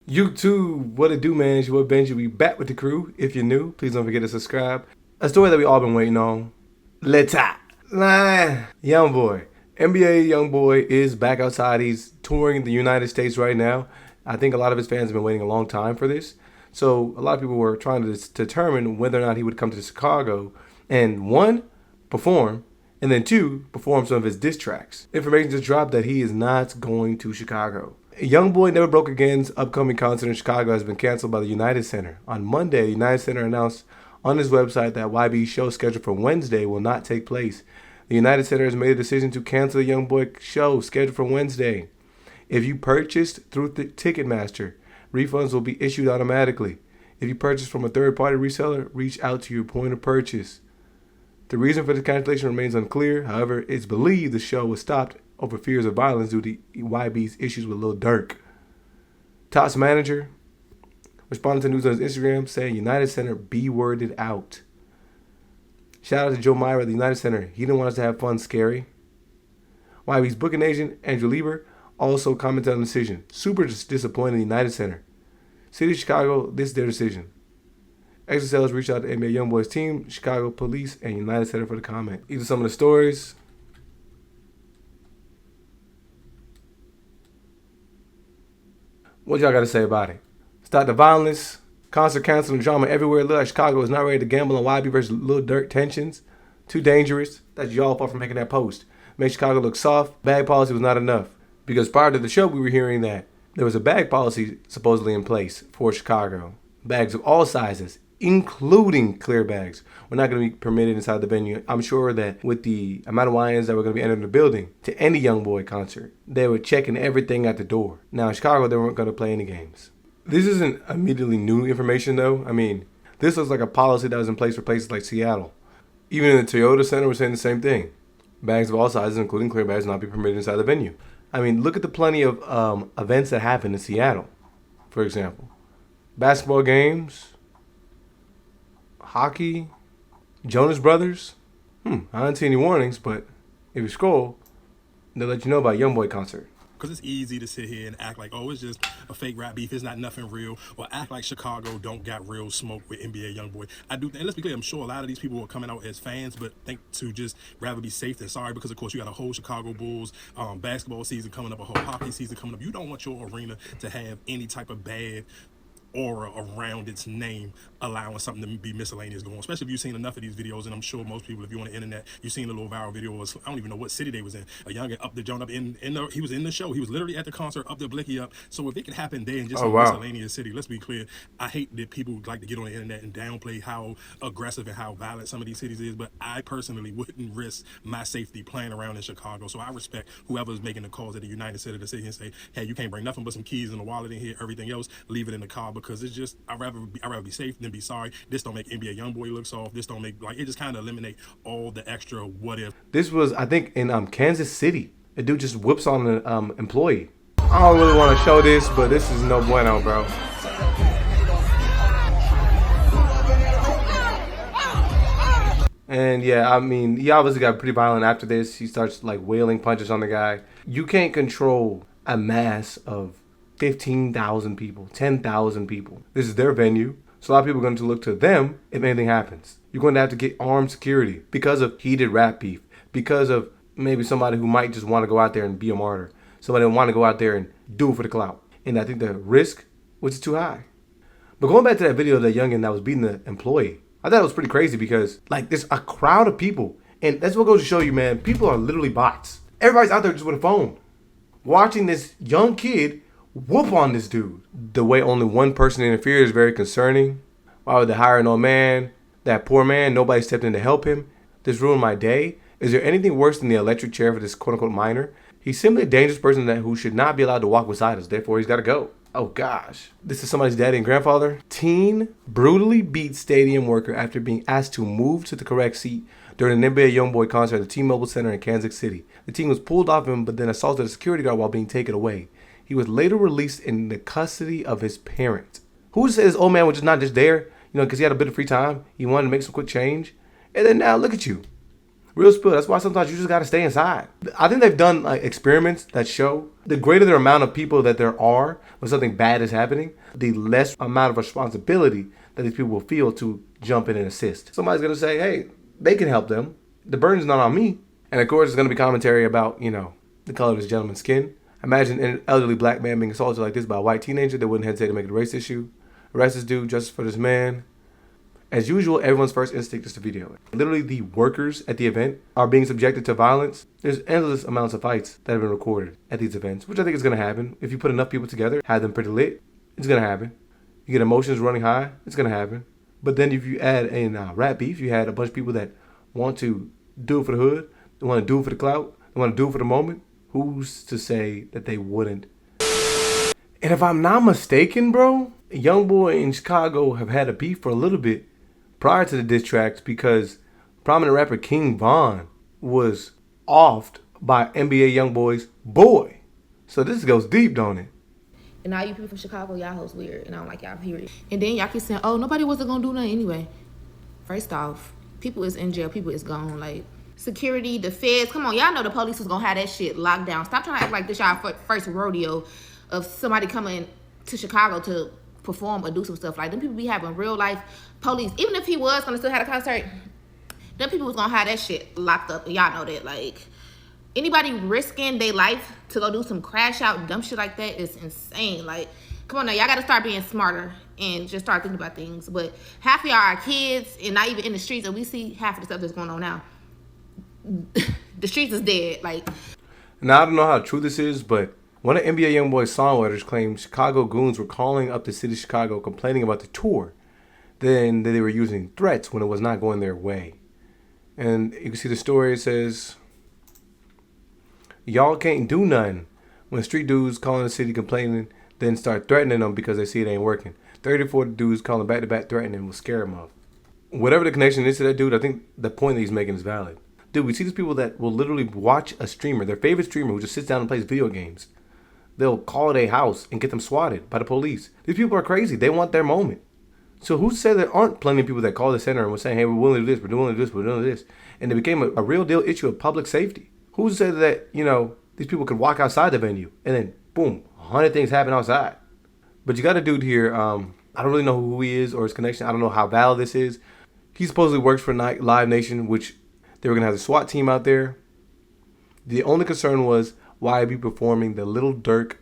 YouTube, what it do, man? It's your boy Benji. We back with the crew. If you're new, please don't forget to subscribe. A story that we all been waiting on. Let's Youngboy. NBA Youngboy is back outside. He's touring the United States right now. I think a lot of his fans have been waiting a long time for this. So a lot of people were trying to determine whether or not he would come to Chicago and one, perform, and then two, perform some of his diss tracks. Information just dropped that he is not going to Chicago. Youngboy Never Broke Again's upcoming concert in Chicago has been canceled by the United Center. On Monday, the United Center announced on his website that YB's show scheduled for Wednesday will not take place. The United Center has made a decision to cancel the Youngboy show scheduled for Wednesday. If you purchased through Ticketmaster, refunds will be issued automatically. If you purchase from a third-party reseller, reach out to your point of purchase. The reason for the cancellation remains unclear. However, it's believed the show was stopped over fears of violence due to YB's issues with Lil Durk. Top's manager responded to news on his Instagram saying United Center B-worded out. Shout out to Joe Myra at the United Center. He didn't want us to have fun, scary. YB's booking agent, Andrew Lieber, also commented on the decision. Super disappointed in the United Center. City of Chicago, this is their decision. Extra Sales reached out to NBA Youngboy's team, Chicago Police, and United Center for the comment. These are some of the stories. What y'all got to say about it? Stop the violence, concert canceling, drama everywhere. Look like Chicago is not ready to gamble on YB versus Lil Durk tensions. Too dangerous. That's y'all fault for making that post. Make Chicago look soft. Bag policy was not enough. Because prior to the show, we were hearing that there was a bag policy supposedly in place for Chicago. Bags of all sizes, including clear bags, were not going to be permitted inside the venue. I'm sure that with the amount of YNs that were going to be entering the building to any Youngboy concert, they were checking everything at the door. Now in Chicago, they weren't going to play any games. This isn't immediately new information though. I mean, this looks like a policy that was in place for places like Seattle. Even in the Toyota Center, we're saying the same thing. Bags of all sizes, including clear bags, will not be permitted inside the venue. I mean, look at the plenty of events that happen in Seattle, for example. Basketball games, hockey, Jonas Brothers. I didn't see any warnings, but if you scroll, they'll let you know about Youngboy concert. Because it's easy to sit here and act like, oh, it's just a fake rap beef, it's not nothing real, or act like Chicago don't got real smoke with NBA Youngboy. I do, and let's be clear, I'm sure a lot of these people are coming out as fans, but think to just rather be safe than sorry, because of course you got a whole Chicago Bulls basketball season coming up, a whole hockey season coming up. You don't want your arena to have any type of bad aura around its name, allowing something to be miscellaneous going on. Especially if you've seen enough of these videos, and I'm sure most people, if you're on the internet, you've seen the little viral video. I don't even know what city they was in. A youngin up the joint up he was in the show. He was literally at the concert up the blicky up. So if it could happen there in just a miscellaneous city, let's be clear. I hate that people like to get on the internet and downplay how aggressive and how violent some of these cities is, but I personally wouldn't risk my safety playing around in Chicago. So I respect whoever's making the calls at the United Center to sit here and say, hey, you can't bring nothing but some keys and a wallet in here. Everything else, leave it in the car, because it's just, I'd rather be safe than be sorry. This don't make NBA Youngboy look soft. This don't make, like, it just kind of eliminate all the extra what if. This was, I think, in Kansas City. A dude just whips on an employee. I don't really want to show this, but this is no bueno, bro. And yeah, I mean, he obviously got pretty violent after this. He starts like wailing punches on the guy. You can't control a mass of 15,000 people, 10,000 people. This is their venue. So a lot of people are going to look to them if anything happens. You're going to have to get armed security because of heated rap beef, because of maybe somebody who might just want to go out there and be a martyr. Somebody want to go out there and do it for the clout. And I think the risk was too high. But going back to that video of that youngin that was beating the employee, I thought it was pretty crazy because like there's a crowd of people. And that's what goes to show you, man, people are literally bots. Everybody's out there just with a phone, watching this young kid whoop on this dude. The way only one person interfered is very concerning. Why would they hire an old man? That poor man, nobody stepped in to help him. This ruined my day. Is there anything worse than the electric chair for this quote-unquote minor? He's simply a dangerous person who should not be allowed to walk beside us. Therefore, he's got to go. Oh, gosh. This is somebody's daddy and grandfather. Teen brutally beats stadium worker after being asked to move to the correct seat during an NBA Youngboy concert at the T-Mobile Center in Kansas City. The teen was pulled off him, but then assaulted a security guard while being taken away. He was later released in the custody of his parents. Who says this old man was just not just there, because he had a bit of free time. He wanted to make some quick change. And then now, look at you. Real spill. That's why sometimes you just gotta stay inside. I think they've done like experiments that show the greater the amount of people that there are when something bad is happening, the less amount of responsibility that these people will feel to jump in and assist. Somebody's gonna say, hey, they can help them. The burden's not on me. And of course, there's gonna be commentary about, the color of this gentleman's skin. Imagine an elderly black man being assaulted like this by a white teenager that wouldn't hesitate to make it a race issue. Arrest this dude, justice for this man. As usual, everyone's first instinct is to video it. Literally, the workers at the event are being subjected to violence. There's endless amounts of fights that have been recorded at these events, which I think is going to happen. If you put enough people together, have them pretty lit, it's going to happen. You get emotions running high, it's going to happen. But then if you add in rap beef, you had a bunch of people that want to do it for the hood, they want to do it for the clout, they want to do it for the moment. Who's to say that they wouldn't? And if I'm not mistaken, bro, Youngboy in Chicago have had a beef for a little bit prior to the diss tracks because prominent rapper King Von was offed by NBA Youngboy's boy. So this goes deep, don't it? And all you people from Chicago, y'all hoes weird, and I don't like y'all, period. And then y'all keep saying, oh, nobody wasn't gonna do nothing anyway. First off, people is in jail, people is gone. Like, security, the feds, come on, y'all know the police was gonna have that shit locked down. Stop trying to act like this y'all first rodeo of somebody coming to Chicago to perform or do some stuff. Like, them people be having real life police. Even if he was gonna still have a concert, them people was gonna have that shit locked up. Y'all know that. Like, anybody risking their life to go do some crash out dumb shit like that is insane. Like, come on now, y'all gotta start being smarter and just start thinking about things. But half of y'all are kids and not even in the streets, and we see half of the stuff that's going on now. The streets is dead. Like, now I don't know how true this is, but one of NBA Youngboy's songwriters claimed Chicago goons were calling up the city of Chicago complaining about the tour. Then they were using threats when it was not going their way. And you can see the story. It says, y'all can't do nothing. When street dudes calling the city complaining, then start threatening them because they see it ain't working. 34 dudes calling back-to-back threatening will scare them off. Whatever the connection is to that dude, I think the point that he's making is valid. Dude, we see these people that will literally watch a streamer, their favorite streamer who just sits down and plays video games. They'll call it a house and get them swatted by the police. These people are crazy. They want their moment. So who said there aren't plenty of people that call the center and were saying, hey, we're willing to do this, we're doing this, we're doing this. And it became a real deal issue of public safety. Who said that, these people could walk outside the venue and then, boom, 100 things happen outside. But you got a dude here, I don't really know who he is or his connection. I don't know how valid this is. He supposedly works for Live Nation, which they were going to have the SWAT team out there. The only concern was why be performing the Lil Durk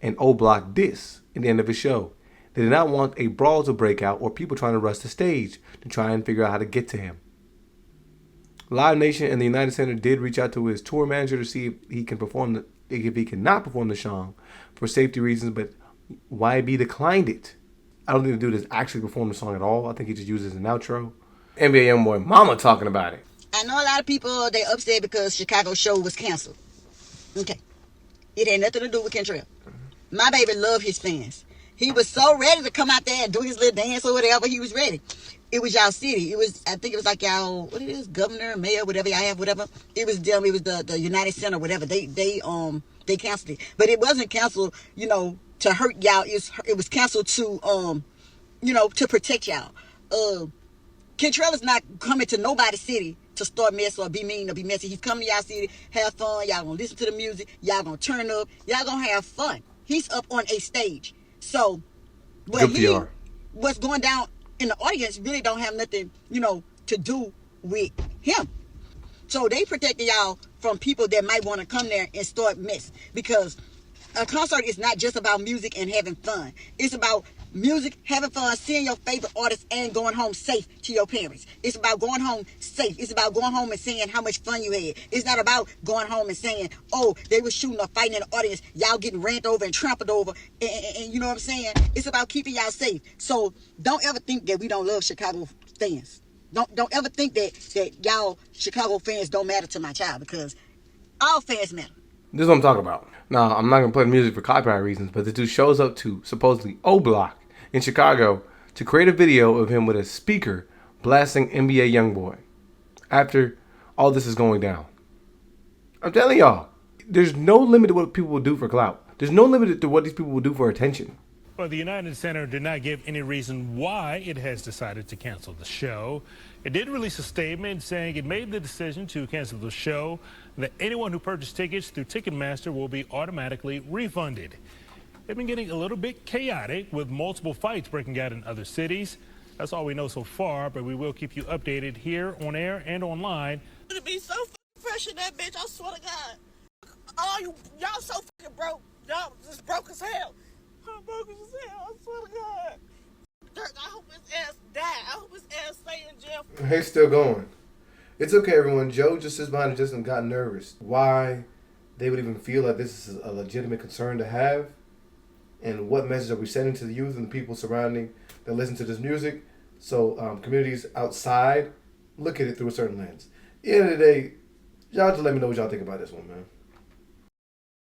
and O Block diss in the end of his show. They did not want a brawl to break out or people trying to rush the stage to try and figure out how to get to him. Live Nation and the United Center did reach out to his tour manager to see if he cannot perform the song for safety reasons, but YB declined it. I don't think the dude has actually performed the song at all. I think he just uses an outro. NBA Youngboy mama talking about it. I know a lot of people, they upset because Chicago show was canceled. Okay. It had nothing to do with Kentrell. My baby loved his fans. He was so ready to come out there and do his little dance or whatever. He was ready. It was y'all city. I think it was like y'all, what it is, governor, mayor, whatever y'all have, whatever. It was them. It was the United Center, whatever. They canceled it. But it wasn't canceled, to hurt y'all. It was canceled to, to protect y'all. Kentrell is not coming to nobody's city to start mess or be mean or be messy. He's coming to y'all city, have fun. Y'all gonna listen to the music. Y'all gonna turn up. Y'all gonna have fun. He's up on a stage. So, what's going down in the audience really don't have nothing, to do with him. So they protecting y'all from people that might want to come there and start mess. Because a concert is not just about music and having fun. It's about music, having fun, seeing your favorite artists, and going home safe to your parents. It's about going home safe. It's about going home and saying how much fun you had. It's not about going home and saying, oh, they were shooting or fighting in the audience. Y'all getting ran over and trampled over. And you know what I'm saying? It's about keeping y'all safe. So don't ever think that we don't love Chicago fans. Don't ever think that y'all Chicago fans don't matter to my child, because all fans matter. This is what I'm talking about. Now, I'm not going to play the music for copyright reasons, but the dude shows up to supposedly O Block in Chicago to create a video of him with a speaker blasting NBA Youngboy after all this is going down. I'm telling y'all, there's no limit to what people will do for clout. There's no limit to what these people will do for attention. Well, the United Center did not give any reason why it has decided to cancel the show. It did release a statement saying it made the decision to cancel the show, and that anyone who purchased tickets through Ticketmaster will be automatically refunded. They've been getting a little bit chaotic with multiple fights breaking out in other cities. That's all we know so far, but we will keep you updated here on air and online. To be so fresh in that bitch, I swear to God. All y'all so fucking broke. Y'all just broke as hell. I'm broke as hell, I swear to God. Dirk, I hope his ass die. I hope his ass stay in jail. He's still going. It's okay, everyone. Joe just sits behind and just got nervous. Why they would even feel like this is a legitimate concern to have, and what message are we sending to the youth and the people surrounding that listen to this music? So communities outside look at it through a certain lens. At the end of the day, y'all just let me know what y'all think about this one, man.